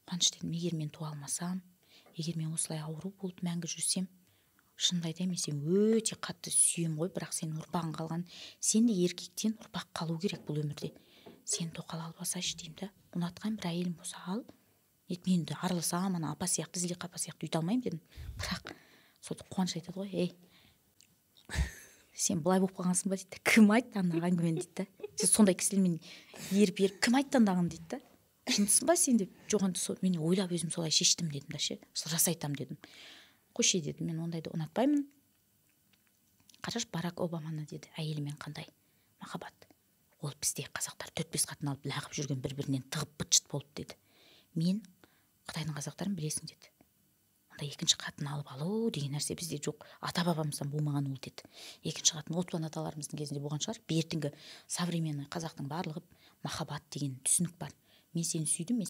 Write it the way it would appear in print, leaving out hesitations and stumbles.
Қуаныш дедім, егер мен туа алмасам, егер мен осылай ауру болып мәңгі жүрсем, шынымды айтайын, мен сені өте қатты сүйем ғой, бірақ сенің ұрпағың қалған, сен де еркектен ұрпақ қалу керек бұл өмірде. Сен тоқал алып алсайшы деймін да, ұнатқан бір әйелім болса ал. Мен де араласам, ана апа сияқты, Зілиқа апа сияқты үйте алмаймын дедім. Бірақ сол Қуаныш айтады ғой, ей, сен былай болып қалғансың ба дейді. Кім айтты ана әңгімені дейді да. Сен сондай кісілермен еріп кім айтты андағын дейді да. Шынсың ба сен деп. Жоқ, мен ойлап өзім солай шештім дедім да ше. Рас айтам дедім. Қойшы дедім, мен ондайды ұнатпаймын. Қараш, Барак Обаманы деді, әйелімен қандай махаббат. Ол бізде қазақтар 4-5 қатын алып лағып жүрген, бір-бірінен тығып быт-шыт болып деді. Мен Қытайдың қазақтарын білесің деді. Онда екінші қатын алып алу деген нәрсе бізде жоқ. Ата-бабамыздан болмаған ол деді. Екінші қатын отпан аталарымыздың кезінде болған шығар. Бертінгі современный қазақтың барлығы махаббат деген түсінік бар. Мен сені сүйдім, мен